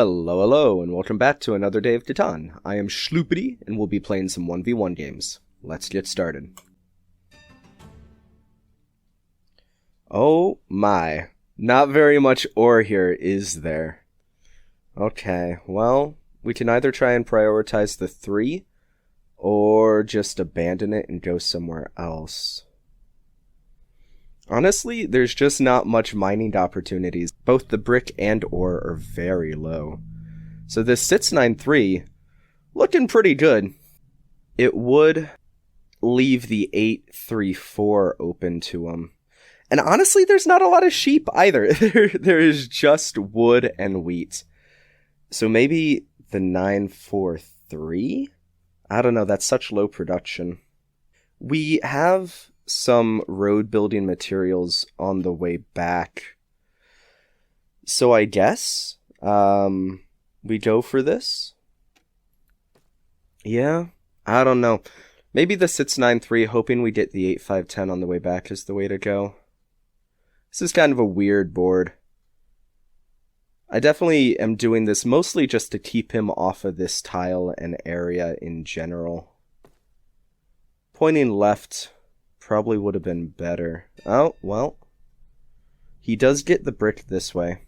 Hello, hello, and welcome back to another day of Catan. I am Schloopity, and we'll be playing some 1v1 games. Let's get started. Oh my, not very much ore here, is there? Okay, well, we can either try and prioritize the 3, or just abandon it and go somewhere else. Honestly, there's just not much mining opportunities. Both the brick and ore are very low. So this 693, looking pretty good. It would leave the 834 open to him. And honestly, there's not a lot of sheep either. There is just wood and wheat. So maybe the 943? I don't know, that's such low production. We have some road building materials on the way back. So I guess we go for this. Yeah, I don't know. Maybe the 693, hoping we get the 8510 on the way back is the way to go. This is kind of a weird board. I definitely am doing this mostly just to keep him off of this tile and area in general. Pointing left probably would have been better. Oh, well. He does get the brick this way.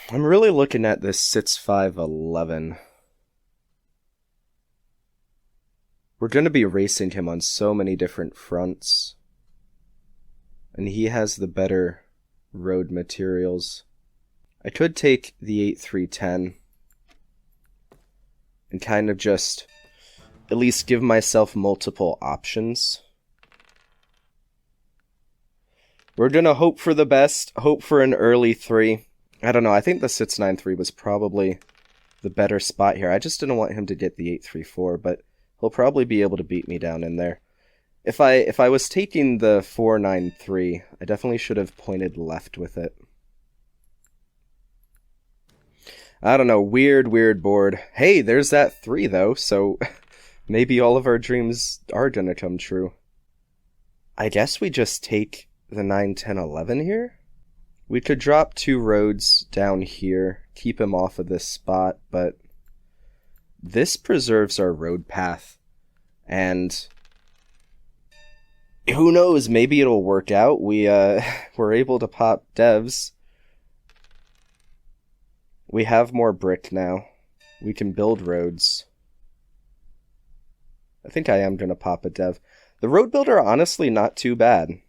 I'm really looking at this 6511. We're going to be racing him on so many different fronts. And he has the better road materials. I could take the 8310 and kind of just at least give myself multiple options. We're gonna hope for the best, hope for an early 3. I don't know, I think the 693 was probably the better spot here. I just didn't want him to get the 834, but he'll probably be able to beat me down in there. If I was taking the 493, I definitely should have pointed left with it. I don't know, weird board. Hey, there's that 3 though, so maybe all of our dreams are gonna come true. I guess we just take the 9, 10, 11 here? We could drop 2 roads down here, keep him off of this spot, but this preserves our road path. And who knows, maybe it'll work out. We're able to pop devs. We have more brick now. We can build roads. I think I am going to pop a dev. The road builder, honestly, not too bad.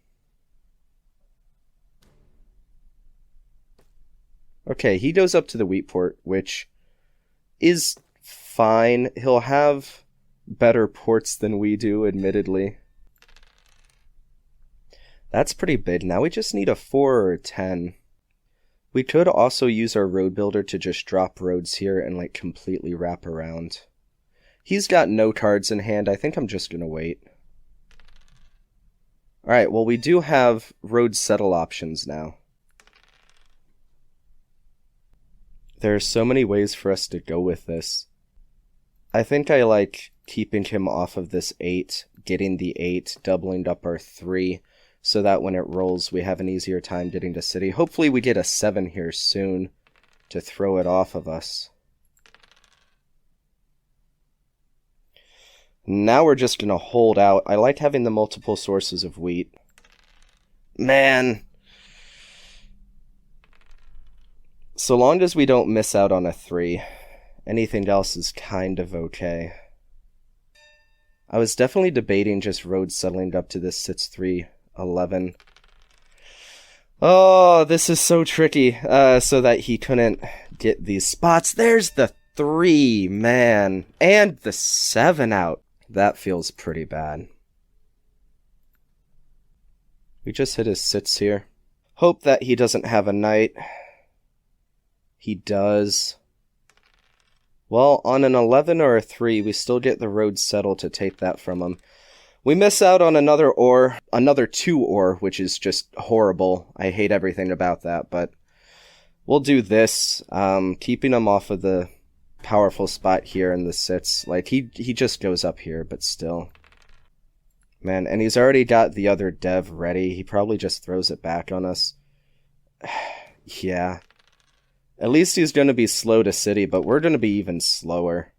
Okay, he goes up to the wheat port, which is fine. He'll have better ports than we do, admittedly. That's pretty big. Now we just need a 4 or a 10. We could also use our road builder to just drop roads here and like completely wrap around. He's got no cards in hand. I think I'm just going to wait. Alright, well we do have road settle options now. There are so many ways for us to go with this. I think I like keeping him off of this 8, getting the 8, doubling up our 3, so that when it rolls we have an easier time getting to city. Hopefully we get a 7 here soon to throw it off of us. Now we're just going to hold out. I like having the multiple sources of wheat. Man. So long as we don't miss out on a 3, anything else is kind of okay. I was definitely debating just road settling up to this 6311. Oh, this is so tricky. So that he couldn't get these spots. There's the 3, man. And the 7 out. That feels pretty bad. We just hit his 6 here. Hope that he doesn't have a knight. He does. Well, on an 11 or a 3, we still get the road settled to take that from him. We miss out on another 2 ore, which is just horrible. I hate everything about that, but we'll do this. Keeping him off of the powerful spot here in the 6. Like, he just goes up here, but still. Man, and he's already got the other dev ready. He probably just throws it back on us. Yeah. At least he's going to be slow to city, but we're going to be even slower.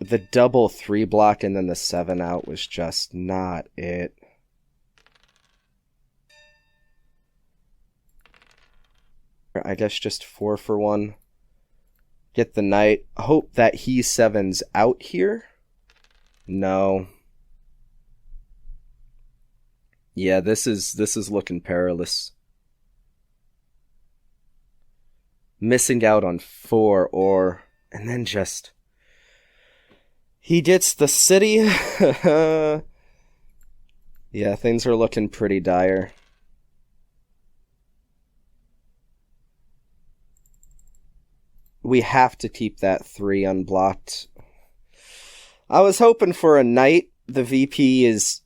The double 3 block and then the 7 out was just not it. I guess just 4 for 1. Get the knight. Hope that he 7's out here. No. Yeah, this is looking perilous. Missing out on 4 or... And then just... He gets the city. Yeah, things are looking pretty dire. We have to keep that 3 unblocked. I was hoping for a knight. The VP is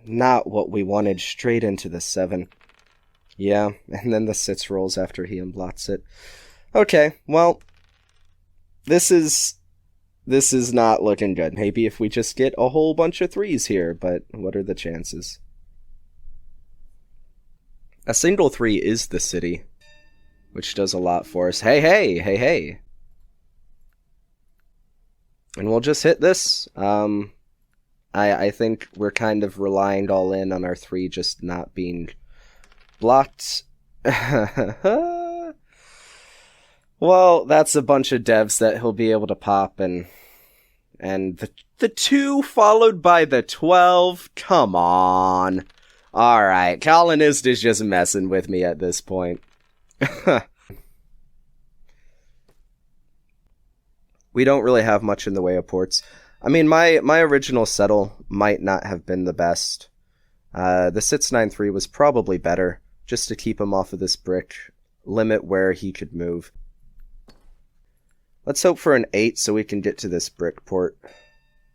not what we wanted. Straight into the 7. Yeah, and then the 6 rolls after he unblocks it. Okay, well, this is not looking good. Maybe if we just get a whole bunch of 3s here, but what are the chances? A single 3 is the city, which does a lot for us. Hey, hey, hey, hey. And we'll just hit this. I think we're kind of relying all in on our 3 just not being blocked. Well, that's a bunch of devs that he'll be able to pop, and the 2 followed by the 12. Come on. Alright, Colonist is just messing with me at this point. We don't really have much in the way of ports. I mean, my original settle might not have been the best. The 693 was probably better, just to keep him off of this brick, limit where he could move. Let's hope for an 8 so we can get to this brick port.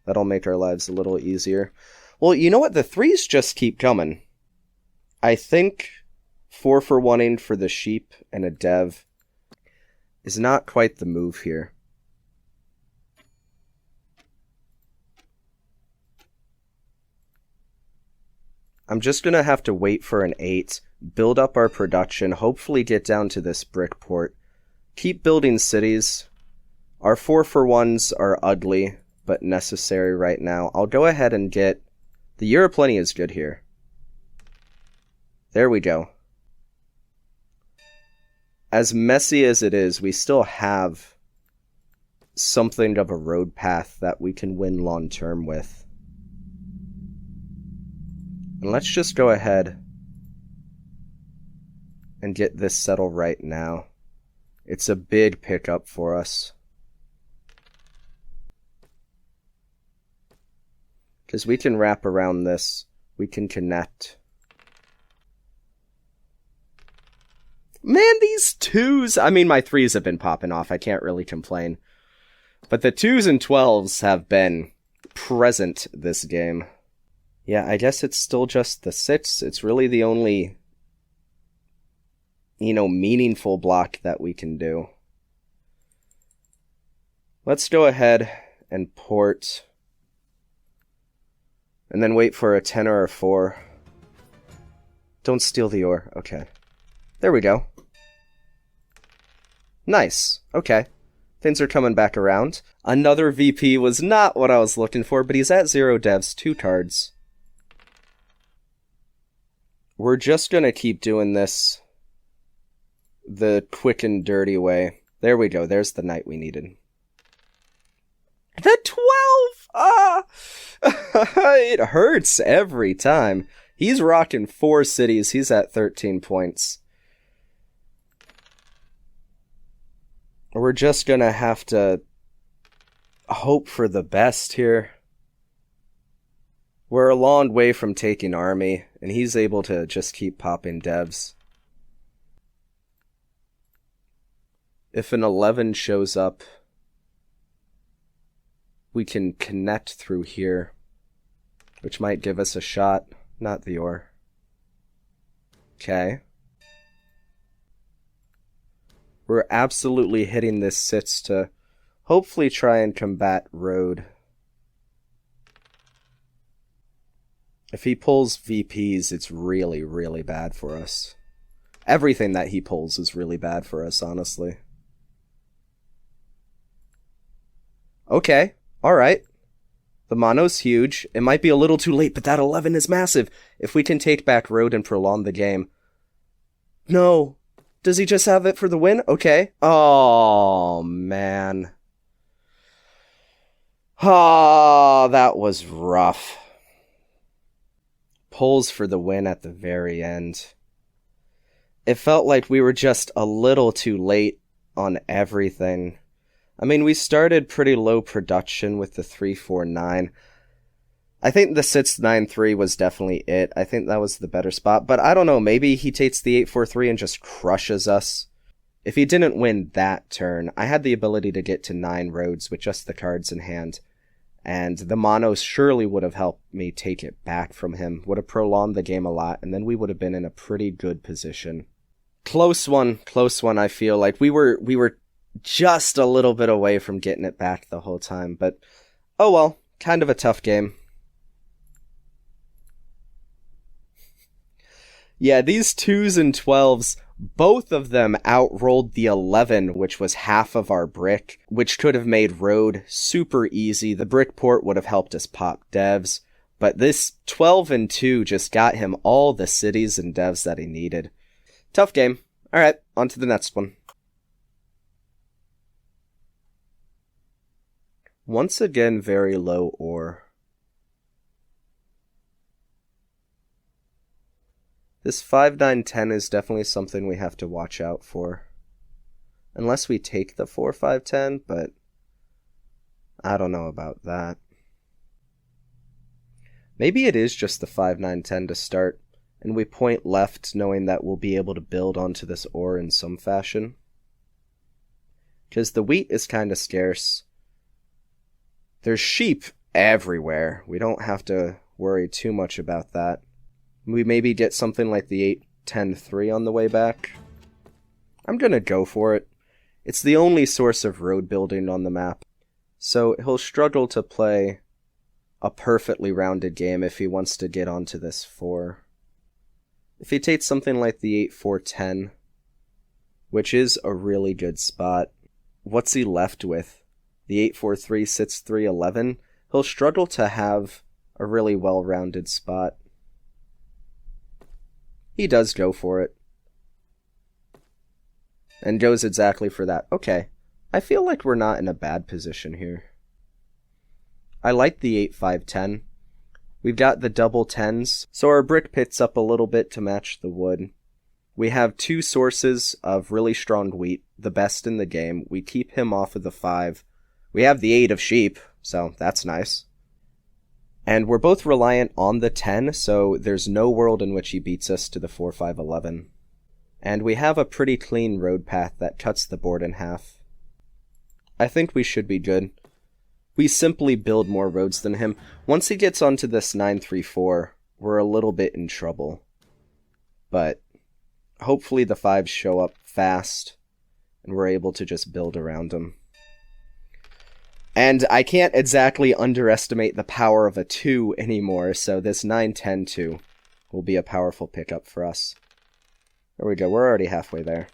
That'll make our lives a little easier. Well, you know what? The 3s just keep coming. I think 4 for 1ing for the sheep and a dev is not quite the move here. I'm just going to have to wait for an 8, build up our production, hopefully get down to this brick port, keep building cities. Our 4 for 1s are ugly, but necessary right now. I'll go ahead and get... The Year of Plenty is good here. There we go. As messy as it is, we still have something of a road path that we can win long term with. And let's just go ahead and get this settled right now. It's a big pickup for us. Because we can wrap around this. We can connect. Man, these 2s... I mean, my 3s have been popping off. I can't really complain. But the 2s and 12s have been present this game. Yeah, I guess it's still just the 6. It's really the only, meaningful block that we can do. Let's go ahead and port... And then wait for a 10 or a 4. Don't steal the ore. Okay. There we go. Nice. Okay. Things are coming back around. Another VP was not what I was looking for, but he's at 0 devs, 2 cards. We're just gonna keep doing this the quick and dirty way. There we go. There's the knight we needed. The 12! Ah! It hurts every time. He's rocking 4 cities. He's at 13 points. We're just gonna have to hope for the best here. We're a long way from taking army, and he's able to just keep popping devs. If an 11 shows up, we can connect through here, which might give us a shot. Not the ore. Okay. We're absolutely hitting this sits to hopefully try and combat road. If he pulls VPs, it's really, really bad for us. Everything that he pulls is really bad for us, honestly. Okay, alright. The mono's huge. It might be a little too late, but that 11 is massive. If we can take back road and prolong the game. No. Does he just have it for the win? Okay. Oh, man. Ah, that was rough. Pulls for the win at the very end. It felt like we were just a little too late on everything. I mean, we started pretty low production with the 3-4-9. I think the 6-9-3 was definitely it. I think that was the better spot. But I don't know, maybe he takes the 8-4-3 and just crushes us. If he didn't win that turn, I had the ability to get to 9 roads with just the cards in hand. And the mono surely would have helped me take it back from him. Would have prolonged the game a lot, and then we would have been in a pretty good position. Close one, I feel like. We were just a little bit away from getting it back the whole time, but oh well, kind of a tough game. Yeah, these 2s and 12s, both of them outrolled the 11, which was half of our brick, which could have made road super easy. The brick port would have helped us pop devs, but this 12 and 2 just got him all the cities and devs that he needed. Tough game. Alright, on to the next one. Once again, very low ore. This 5-9-10 is definitely something we have to watch out for. Unless we take the 4-5-10, but I don't know about that. Maybe it is just the 5-9-10 to start, and we point left knowing that we'll be able to build onto this ore in some fashion. Because the wheat is kind of scarce. There's sheep everywhere. We don't have to worry too much about that. We maybe get something like the 8-10-3 on the way back. I'm gonna go for it. It's the only source of road building on the map. So he'll struggle to play a perfectly rounded game if he wants to get onto this 4. If he takes something like the 8-4-10, which is a really good spot, what's he left with? The 8-4-3, 6-3-11, he'll struggle to have a really well-rounded spot. He does go for it. And goes exactly for that. Okay. I feel like we're not in a bad position here. I like the 8-5-10. We've got the double 10s, so our brick pits up a little bit to match the wood. We have 2 sources of really strong wheat, the best in the game. We keep him off of the 5. We have the 8 of sheep, so that's nice. And we're both reliant on the 10, so there's no world in which he beats us to the 4-5-11. And we have a pretty clean road path that cuts the board in half. I think we should be good. We simply build more roads than him. Once he gets onto this 9-3-4, we're a little bit in trouble. But hopefully the 5s show up fast, and we're able to just build around him. And I can't exactly underestimate the power of a 2 anymore, so this 9-10-2 will be a powerful pickup for us. There we go, we're already halfway there.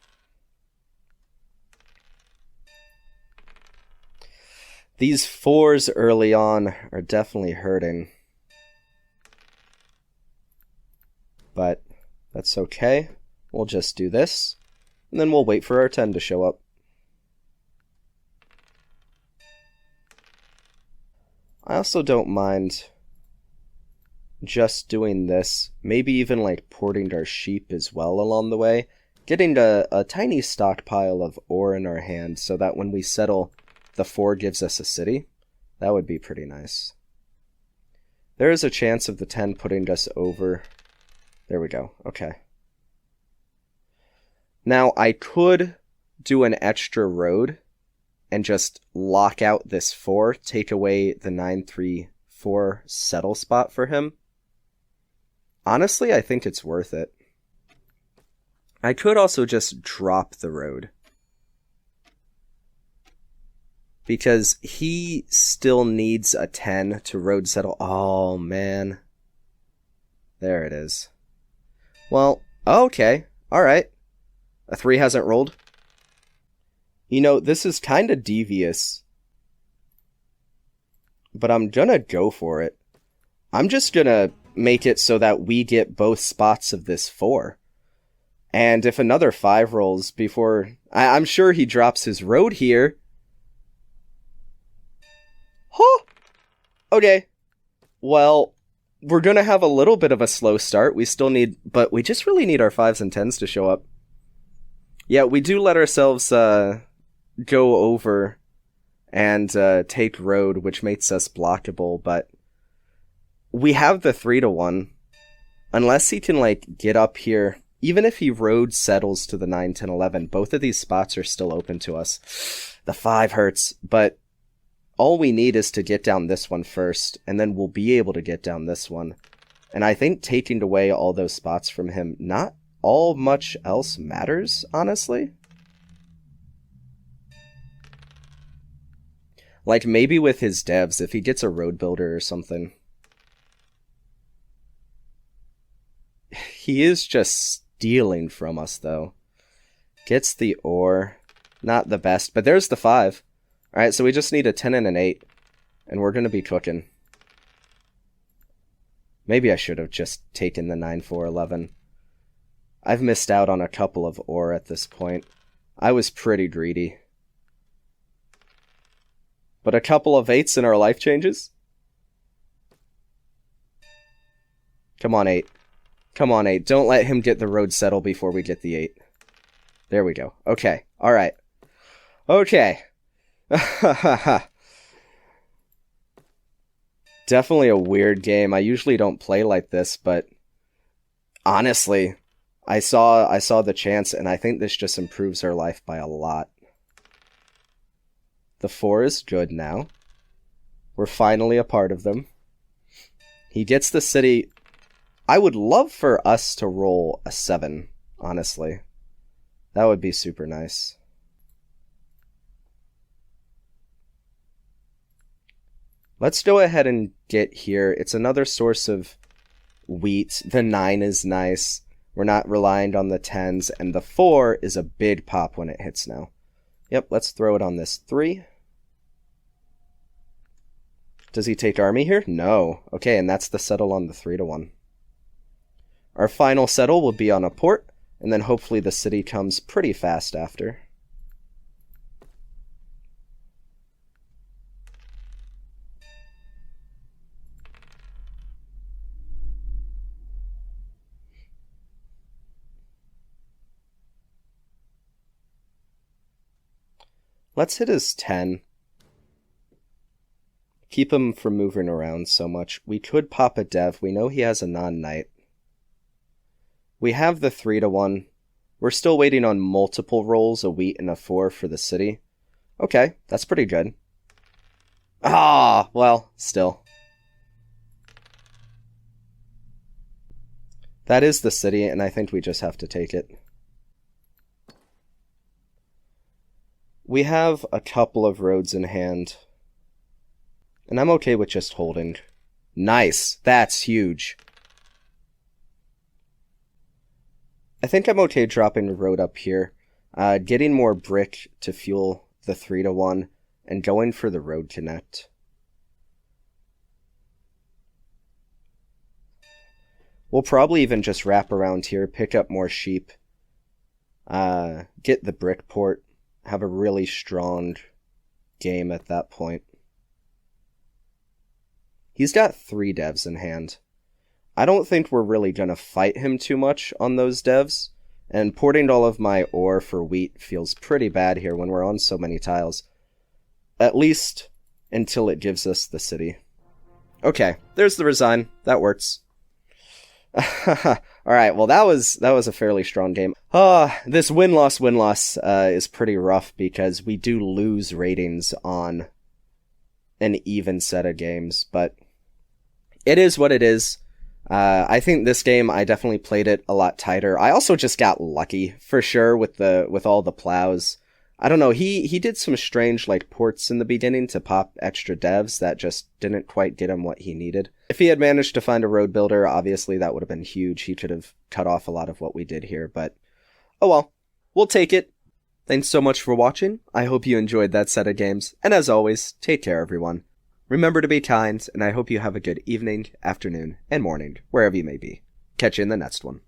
These 4s early on are definitely hurting. But that's okay. We'll just do this, and then we'll wait for our 10 to show up. I also don't mind just doing this, maybe even like porting our sheep as well along the way, getting a tiny stockpile of ore in our hand so that when we settle, the 4 gives us a city. That would be pretty nice. There is a chance of the 10 putting us over. There we go, okay. Now I could do an extra road and just lock out this 4, take away the 9-3-4 settle spot for him. Honestly, I think it's worth it. I could also just drop the road. Because he still needs a 10 to road settle. Oh, man. There it is. Well, okay. Alright. A 3 hasn't rolled? You know, this is kind of devious. But I'm gonna go for it. I'm just gonna make it so that we get both spots of this 4. And if another 5 rolls before... I'm sure he drops his road here. Huh! Okay. Well, we're gonna have a little bit of a slow start. We still need... But we just really need our 5s and 10s to show up. Yeah, we do let ourselves go over and take road, which makes us blockable, but we have the 3-1. Unless he can, like, get up here, even if he road settles to the 9, 10, 11, both of these spots are still open to us. The 5 hurts, but all we need is to get down this one first, and then we'll be able to get down this one. And I think taking away all those spots from him, not all much else matters, honestly. Like, maybe with his devs, if he gets a road builder or something. He is just stealing from us, though. Gets the ore. Not the best, but there's the 5. Alright, so we just need a 10 and an 8. And we're gonna be cooking. Maybe I should have just taken the 9, 4, 11. I've missed out on a couple of ore at this point. I was pretty greedy. But a couple of 8s and our life changes? Come on, 8. Come on, 8. Don't let him get the road settle before we get the 8. There we go. Okay. Alright. Okay. Definitely a weird game. I usually don't play like this, but honestly, I saw the chance, and I think this just improves our life by a lot. The 4 is good now. We're finally a part of them. He gets the city. I would love for us to roll a 7, honestly. That would be super nice. Let's go ahead and get here. It's another source of wheat. The 9 is nice. We're not relying on the 10s. And the 4 is a big pop when it hits now. Yep, let's throw it on this 3. Does he take army here? No. Okay, and that's the settle on the 3-1. Our final settle will be on a port, and then hopefully the city comes pretty fast after. Let's hit his 10. Keep him from moving around so much. We could pop a dev. We know he has a non-knight. We have the 3-1. We're still waiting on multiple rolls, a wheat and a 4 for the city. Okay, that's pretty good. Ah, well, still. That is the city, and I think we just have to take it. We have a couple of roads in hand. And I'm okay with just holding. Nice. That's huge. I think I'm okay dropping the road up here. Getting more brick to fuel the 3-1. And going for the road connect. We'll probably even just wrap around here. Pick up more sheep. Get the brick port. Have a really strong game at that point. He's got 3 devs in hand. I don't think we're really going to fight him too much on those devs. And porting all of my ore for wheat feels pretty bad here when we're on so many tiles. At least until it gives us the city. Okay, there's the resign. That works. Alright, well that was a fairly strong game. This win-loss is pretty rough because we do lose ratings on an even set of games, but it is what it is. I think this game, I definitely played it a lot tighter. I also just got lucky, for sure, with all the plows. I don't know, he did some strange, like, ports in the beginning to pop extra devs that just didn't quite get him what he needed. If he had managed to find a road builder, obviously that would have been huge. He could have cut off a lot of what we did here, but oh well. we'll take it. Thanks so much for watching. I hope you enjoyed that set of games. And as always, take care, everyone. Remember to be kind, and I hope you have a good evening, afternoon, and morning, wherever you may be. Catch you in the next one.